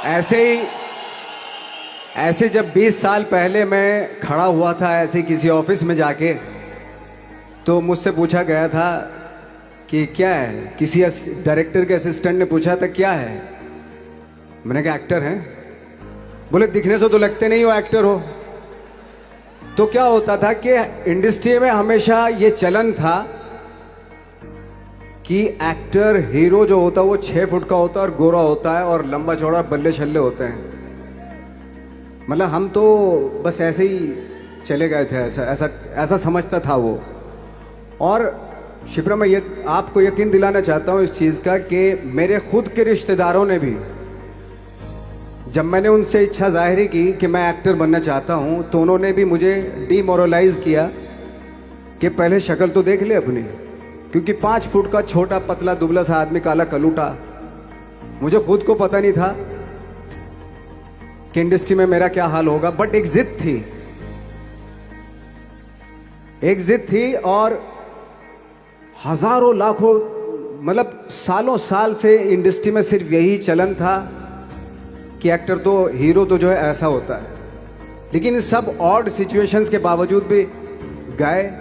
ऐसे जब 20 साल पहले मैं खड़ा हुआ था ऐसे किसी ऑफिस में जाके, तो मुझसे पूछा गया था कि क्या है। किसी डायरेक्टर के असिस्टेंट ने पूछा था क्या है। मैंने कहा एक्टर हैं। बोले दिखने से तो लगते नहीं हो एक्टर हो। तो क्या होता था कि इंडस्ट्री में हमेशा ये चलन था कि एक्टर हीरो जो होता है वो 6 फुट का होता है और गोरा होता है और लंबा चौड़ा बल्ले छल्ले होते हैं। मतलब हम तो बस ऐसे ही चले गए थे, ऐसा समझता था वो। और शिप्रा, मैं ये आपको यकीन दिलाना चाहता हूँ इस चीज़ का कि मेरे खुद के रिश्तेदारों ने भी, जब मैंने उनसे इच्छा जाहिर की कि मैं एक्टर बनना चाहता हूँ, तो उन्होंने भी मुझे डीमोरलाइज किया कि पहले शक्ल तो देख ले अपनी, क्योंकि 5 फुट का छोटा पतला दुबला सा आदमी, काला कलूटा। मुझे खुद को पता नहीं था कि इंडस्ट्री में मेरा क्या हाल होगा, बट एक जिद थी और हजारों लाखों, मतलब सालों साल से इंडस्ट्री में सिर्फ यही चलन था कि एक्टर तो, हीरो तो जो है ऐसा होता है। लेकिन सब ऑड सिचुएशंस के बावजूद भी गए।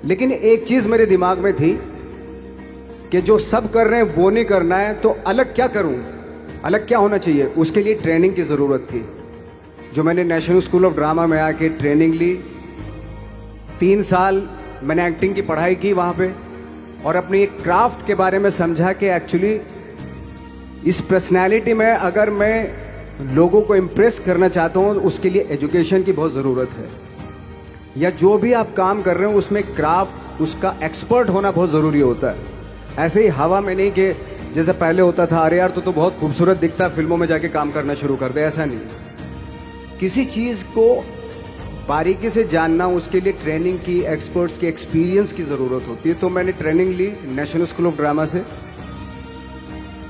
लेकिन एक चीज मेरे दिमाग में थी कि जो सब कर रहे हैं वो नहीं करना है, तो अलग क्या करूं, अलग क्या होना चाहिए। उसके लिए ट्रेनिंग की ज़रूरत थी, जो मैंने नेशनल स्कूल ऑफ ड्रामा में आके ट्रेनिंग ली। 3 साल मैंने एक्टिंग की पढ़ाई की वहाँ पे, और अपनी एक क्राफ्ट के बारे में समझा कि एक्चुअली इस पर्सनैलिटी में अगर मैं लोगों को इम्प्रेस करना चाहता हूँ, उसके लिए एजुकेशन की बहुत ज़रूरत है। या जो भी आप काम कर रहे हो उसमें क्राफ्ट, उसका एक्सपर्ट होना बहुत ज़रूरी होता है। ऐसे ही हवा में नहीं कि जैसे पहले होता था, अरे यार तो बहुत खूबसूरत दिखता है, फिल्मों में जाके काम करना शुरू कर दे। ऐसा नहीं। किसी चीज़ को बारीकी से जानना, उसके लिए ट्रेनिंग की, एक्सपर्ट्स की, एक्सपीरियंस की ज़रूरत होती है। तो मैंने ट्रेनिंग ली नेशनल स्कूल ऑफ ड्रामा से,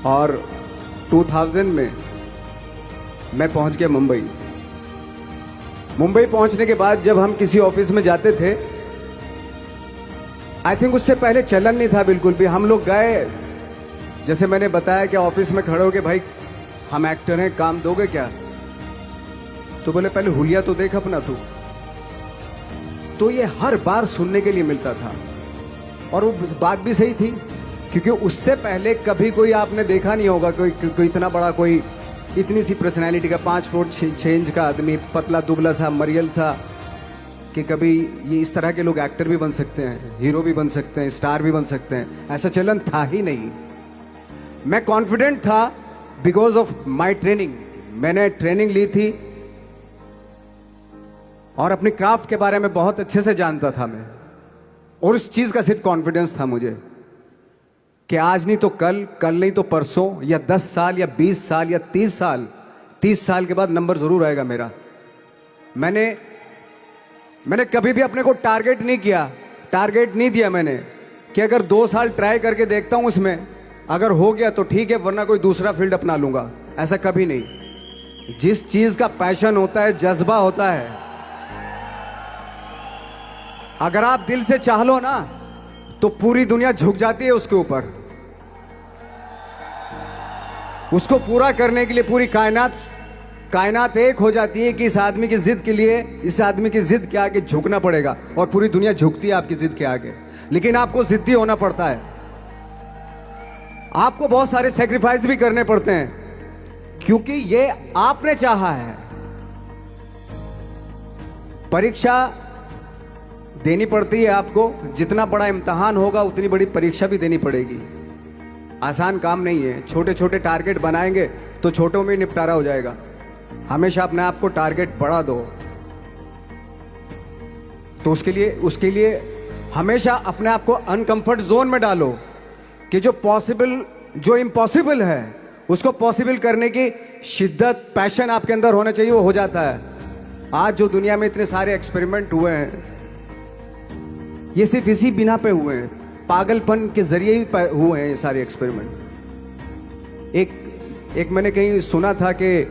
और 2000 में मैं पहुंच गया मुंबई। मुंबई पहुंचने के बाद जब हम किसी ऑफिस में जाते थे, आई थिंक उससे पहले चलन नहीं था बिल्कुल भी। हम लोग गए, जैसे मैंने बताया कि ऑफिस में खड़े हो के, भाई हम एक्टर हैं, काम दोगे क्या। तो बोले पहले हुलिया तो देख अपना तू। तो ये हर बार सुनने के लिए मिलता था, और वो बात भी सही थी, क्योंकि उससे पहले कभी कोई आपने देखा नहीं होगा कोई इतना बड़ा, कोई इतनी सी पर्सनैलिटी का 5 फुट 6 इंच का आदमी, पतला दुबला सा मरियल सा, कि कभी ये इस तरह के लोग एक्टर भी बन सकते हैं, हीरो भी बन सकते हैं, स्टार भी बन सकते हैं। ऐसा चलन था ही नहीं। मैं कॉन्फिडेंट था बिकॉज ऑफ माई ट्रेनिंग। मैंने ट्रेनिंग ली थी और अपनी क्राफ्ट के बारे में बहुत अच्छे से जानता था मैं, और उस चीज का सिर्फ कॉन्फिडेंस था मुझे कि आज नहीं तो कल, कल नहीं तो परसों, या 10 साल या 20 साल या 30 साल के बाद नंबर जरूर आएगा मेरा। मैंने कभी भी अपने को टारगेट नहीं दिया मैंने कि अगर 2 साल ट्राई करके देखता हूं, उसमें अगर हो गया तो ठीक है, वरना कोई दूसरा फील्ड अपना लूंगा। ऐसा कभी नहीं। जिस चीज का पैशन होता है, जज्बा होता है, अगर आप दिल से चाह लो ना, तो पूरी दुनिया झुक जाती है उसके ऊपर। उसको पूरा करने के लिए पूरी कायनात एक हो जाती है कि इस आदमी की जिद के लिए, इस आदमी की जिद के आगे झुकना पड़ेगा, और पूरी दुनिया झुकती है आपकी जिद के आगे। लेकिन आपको जिद्दी होना पड़ता है, आपको बहुत सारे सेक्रीफाइस भी करने पड़ते हैं, क्योंकि ये आपने चाहा है। परीक्षा देनी पड़ती है आपको, जितना बड़ा इम्तिहान होगा उतनी बड़ी परीक्षा भी देनी पड़ेगी। आसान काम नहीं है। छोटे छोटे टारगेट बनाएंगे तो छोटों में निपटारा हो जाएगा। हमेशा अपने आप को टारगेट बढ़ा दो। तो उसके लिए हमेशा अपने आप को अनकंफर्ट जोन में डालो, कि जो इम्पॉसिबल है उसको पॉसिबल करने की शिद्दत, पैशन आपके अंदर होना चाहिए, वो हो जाता है। आज जो दुनिया में इतने सारे एक्सपेरिमेंट हुए हैं, ये सिर्फ इसी बिना पे हुए हैं, पागलपन के जरिए ही हुए हैं ये सारे एक्सपेरिमेंट। एक मैंने कहीं सुना था कि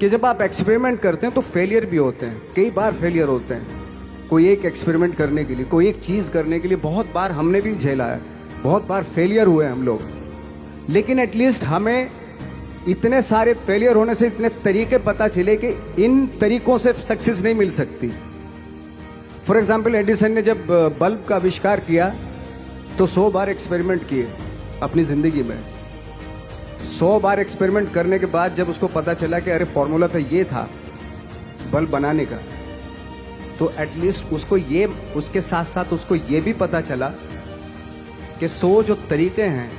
जब आप एक्सपेरिमेंट करते हैं तो फेलियर भी होते हैं, कई बार फेलियर होते हैं। कोई एक एक्सपेरिमेंट करने के लिए, कोई एक चीज करने के लिए बहुत बार हमने भी झेला है, बहुत बार फेलियर हुए हम लोग। लेकिन एटलीस्ट हमें इतने सारे फेलियर होने से इतने तरीके पता चले कि इन तरीकों से सक्सेस नहीं मिल सकती। फॉर एग्जाम्पल, एडिसन ने जब बल्ब का आविष्कार किया तो 100 बार एक्सपेरिमेंट किए अपनी जिंदगी में। 100 बार एक्सपेरिमेंट करने के बाद जब उसको पता चला कि अरे फॉर्मूला तो ये था बल्ब बनाने का, तो एटलीस्ट उसको ये, उसके साथ साथ उसको ये भी पता चला कि 100 जो तरीके हैं,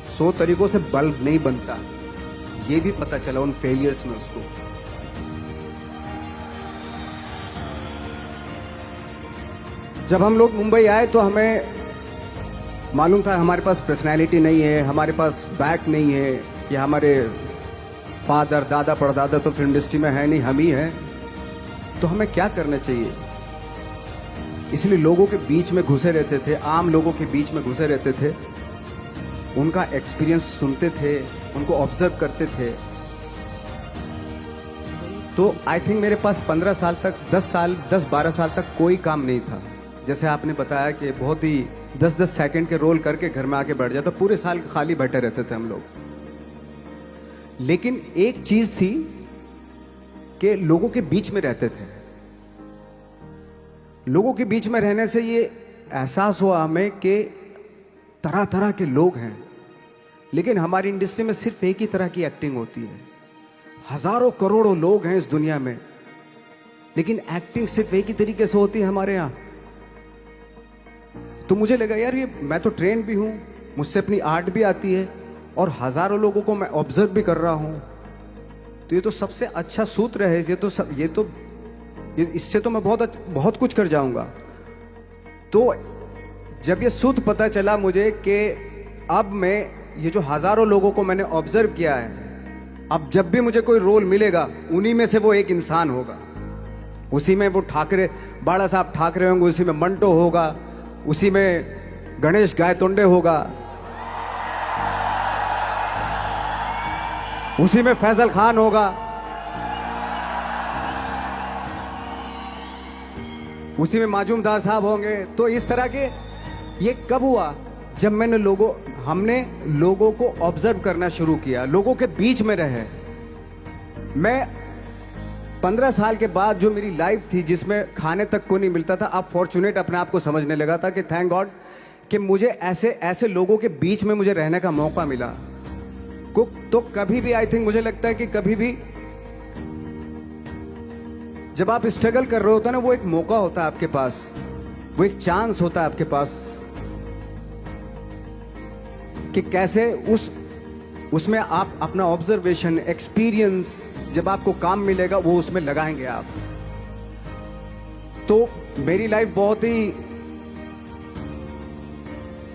100 तरीकों से बल्ब नहीं बनता। ये भी पता चला उन फेलियर्स में उसको। जब हम लोग मुंबई आए तो हमें मालूम था हमारे पास पर्सनैलिटी नहीं है, हमारे पास बैक नहीं है, या हमारे फादर दादा परदादा तो फिल्म इंडस्ट्री में है नहीं, हम ही हैं। तो हमें क्या करना चाहिए? इसलिए लोगों के बीच में घुसे रहते थे, आम लोगों के बीच में घुसे रहते थे, उनका एक्सपीरियंस सुनते थे, उनको ऑब्जर्व करते थे। तो आई थिंक मेरे पास 15 साल तक, 10-12 साल तक कोई काम नहीं था। जैसे आपने बताया कि बहुत ही 10-10 सेकंड के रोल करके घर में आके बैठ जाता, पूरे साल खाली बैठे रहते थे हम लोग। लेकिन एक चीज थी कि लोगों के बीच में रहते थे। लोगों के बीच में रहने से ये एहसास हुआ हमें कि तरह तरह के लोग हैं, लेकिन हमारी इंडस्ट्री में सिर्फ एक ही तरह की एक्टिंग होती है। हजारों करोड़ों लोग हैं इस दुनिया में, लेकिन एक्टिंग सिर्फ एक ही तरीके से होती है हमारे यहां। तो मुझे लगा यार, ये मैं तो ट्रेन भी हूं, मुझसे अपनी आर्ट भी आती है, और हजारों लोगों को मैं ऑब्जर्व भी कर रहा हूं। तो ये तो सबसे अच्छा सूत्र है। इससे तो मैं बहुत कुछ कर जाऊंगा। तो जब ये सूत्र पता चला मुझे कि अब मैं ये जो हजारों लोगों को मैंने ऑब्जर्व किया है, अब जब भी मुझे कोई रोल मिलेगा उन्हीं में से वो एक इंसान होगा। उसी में वो ठाकरे, बाला साहब ठाकरे होंगे, उसी में मंटो होगा, उसी में गणेश गायतोंडे होगा, उसी में फैजल खान होगा, उसी में माजूमदार साहब होंगे। तो इस तरह के, ये कब हुआ? जब हमने लोगों को ऑब्जर्व करना शुरू किया, लोगों के बीच में रहे। मैं 15 साल के बाद जो मेरी लाइफ थी जिसमें खाने तक को नहीं मिलता था, अब फॉर्चुनेट अपने आप को समझने लगा था कि थैंक गॉड कि मुझे ऐसे लोगों के बीच में मुझे रहने का मौका मिला। तो कभी भी, आई थिंक मुझे लगता है कि कभी भी जब आप स्ट्रगल कर रहे होते हैं ना, वो एक मौका होता है आपके पास, वो एक चांस होता है आपके पास कि कैसे उसमें आप अपना ऑब्जर्वेशन, एक्सपीरियंस, जब आपको काम मिलेगा वो उसमें लगाएंगे आप। तो मेरी लाइफ बहुत ही,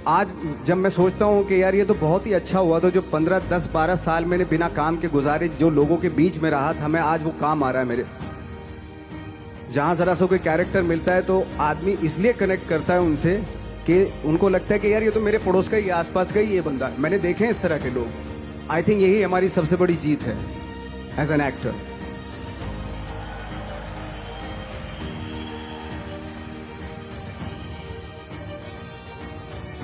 आज जब मैं सोचता हूं कि यार ये तो बहुत ही अच्छा हुआ, तो जो 15, 10, 12 साल मैंने बिना काम के गुजारे, जो लोगों के बीच में रहा था, मैं आज वो काम आ रहा है मेरे। जहां जरा सा कोई कैरेक्टर मिलता है तो आदमी इसलिए कनेक्ट करता है उनसे कि उनको लगता है कि यार ये तो मेरे पड़ोस का ही, आसपास का ही ये बंदा है। मैंने देखे हैं इस तरह के लोग। आई थिंक यही हमारी सबसे बड़ी जीत है as an actor.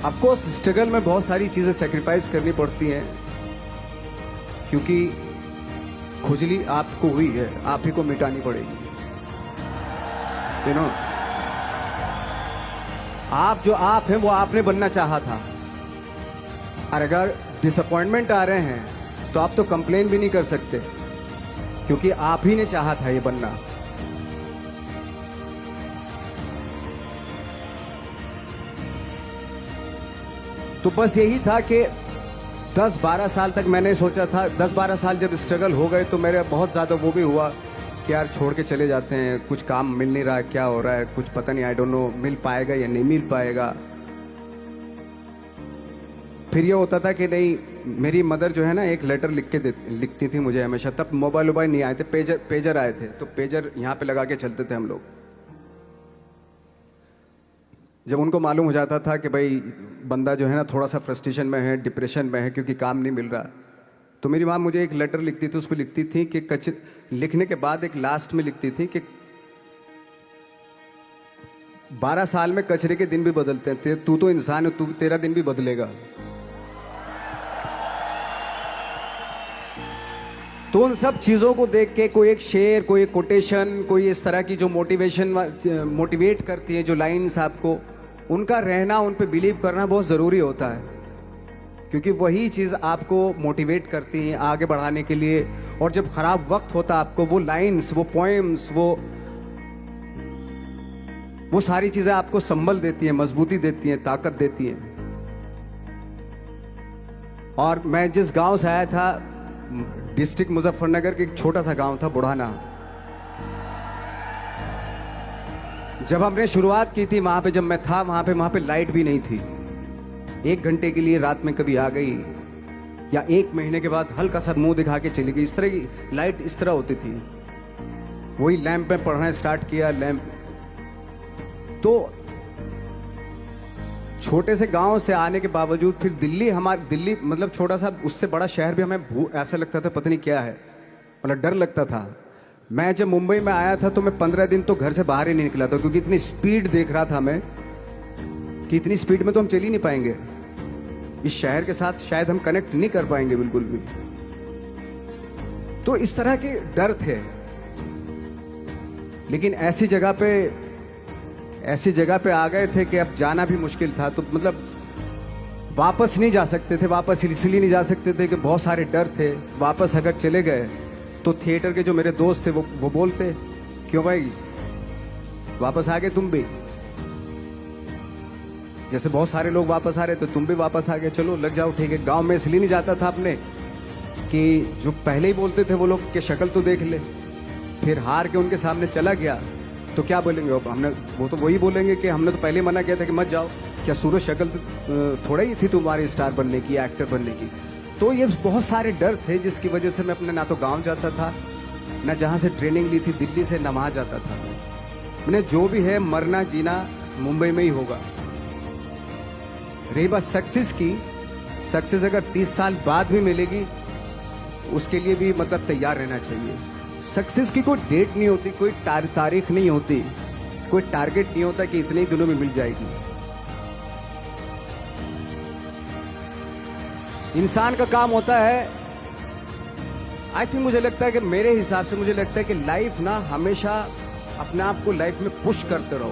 Of course struggle में बहुत सारी चीजें सेक्रीफाइस करनी पड़ती हैं, क्योंकि खुजली आपको हुई है, आप ही को मिटानी पड़ेगी। आप जो आप हैं वो आपने बनना चाहा था, और अगर डिसअपॉइंटमेंट आ रहे हैं तो आप तो कंप्लेन भी नहीं कर सकते, क्योंकि आप ही ने चाहा था ये बनना। तो बस यही था कि 10-12 साल तक मैंने सोचा था, 10-12 साल जब स्ट्रगल हो गए तो मेरे बहुत ज़्यादा वो भी हुआ कि यार छोड़ के चले जाते हैं, कुछ काम मिल नहीं रहा है, क्या हो रहा है कुछ पता नहीं, आई डोंट नो मिल पाएगा या नहीं मिल पाएगा। फिर ये होता था कि नहीं, मेरी मदर जो है ना एक लेटर लिखती थी मुझे हमेशा। तब मोबाइल नहीं आए थे, पेजर आए थे, तो पेजर यहाँ पे लगा के चलते थे हम लोग। जब उनको मालूम हो जाता था कि भाई बंदा जो है ना थोड़ा सा फ्रस्ट्रेशन में है, डिप्रेशन में है, क्योंकि काम नहीं मिल रहा, तो मेरी माँ मुझे एक लेटर लिखती थी। उस पर लिखती थी कि लिखने के बाद एक लास्ट में लिखती थी कि 12 साल में कचरे के दिन भी बदलते हैं, तू तो इंसान है, तेरा दिन भी बदलेगा। तो उन सब चीज़ों को देख के कोई एक शेर, कोई एक कोटेशन, कोई इस तरह की जो मोटिवेट करती है जो लाइंस आपको, उनका रहना, उन पे बिलीव करना बहुत ज़रूरी होता है, क्योंकि वही चीज़ आपको मोटिवेट करती हैं आगे बढ़ाने के लिए। और जब ख़राब वक्त होता है आपको, वो लाइंस, वो पोएम्स, वो सारी चीज़ें आपको संबल देती हैं, मजबूती देती हैं, ताकत देती हैं। और मैं जिस गांव से आया था, डिस्ट्रिक्ट मुजफ्फरनगर के एक छोटा सा गांव था बुढ़ाना। जब हमने शुरुआत की थी वहां पे, जब मैं था वहां पे लाइट भी नहीं थी। 1 घंटे के लिए रात में कभी आ गई, या 1 महीने के बाद हल्का सा मुंह दिखा के चली गई। इस तरह की लाइट इस तरह होती थी। वही लैंप में पढ़ना स्टार्ट किया, लैंप। तो छोटे से गांव से आने के बावजूद फिर दिल्ली मतलब छोटा सा, उससे बड़ा शहर भी हमें ऐसा लगता था पता नहीं क्या है, मतलब डर लगता था। मैं जब मुंबई में आया था तो मैं 15 दिन तो घर से बाहर ही नहीं निकला था, क्योंकि इतनी स्पीड देख रहा था मैं कि इतनी स्पीड में तो हम चल ही नहीं पाएंगे, इस शहर के साथ शायद हम कनेक्ट नहीं कर पाएंगे बिल्कुल भी। तो इस तरह के डर थे। लेकिन ऐसी जगह पे आ गए थे कि अब जाना भी मुश्किल था। तो मतलब वापस नहीं जा सकते थे। वापस इसलिए नहीं जा सकते थे कि बहुत सारे डर थे। वापस अगर चले गए तो थिएटर के जो मेरे दोस्त थे वो बोलते, क्यों भाई वापस आ गए तुम भी, जैसे बहुत सारे लोग वापस आ रहे तो तुम भी वापस आ गए, चलो लग जाओ, ठीक है। गांव में इसलिए नहीं जाता था अपने कि जो पहले ही बोलते थे वो लोग कि शक्ल तो देख ले, फिर हार के उनके सामने चला गया तो क्या बोलेंगे वो तो वही बोलेंगे कि हमने तो पहले मना किया था कि मत जाओ, क्या सूरज शक्ल थोड़ा ही थी तुम्हारी स्टार बनने की, एक्टर बनने की। तो ये बहुत सारे डर थे जिसकी वजह से मैं अपने ना तो गांव जाता था, ना जहां से ट्रेनिंग ली थी दिल्ली से, ना वहां जाता था। मैंने जो भी है मरना जीना मुंबई में ही होगा। रही बात सक्सेस की, सक्सेस अगर 30 साल बाद भी मिलेगी उसके लिए भी मतलब तैयार रहना चाहिए। सक्सेस की कोई डेट नहीं होती, कोई तारीख नहीं होती, कोई टारगेट नहीं होता कि इतने ही दिनों में मिल जाएगी। इंसान का काम होता है, आई थिंक मुझे लगता है कि मेरे हिसाब से मुझे लगता है कि लाइफ ना हमेशा अपने आप को लाइफ में पुश करते रहो।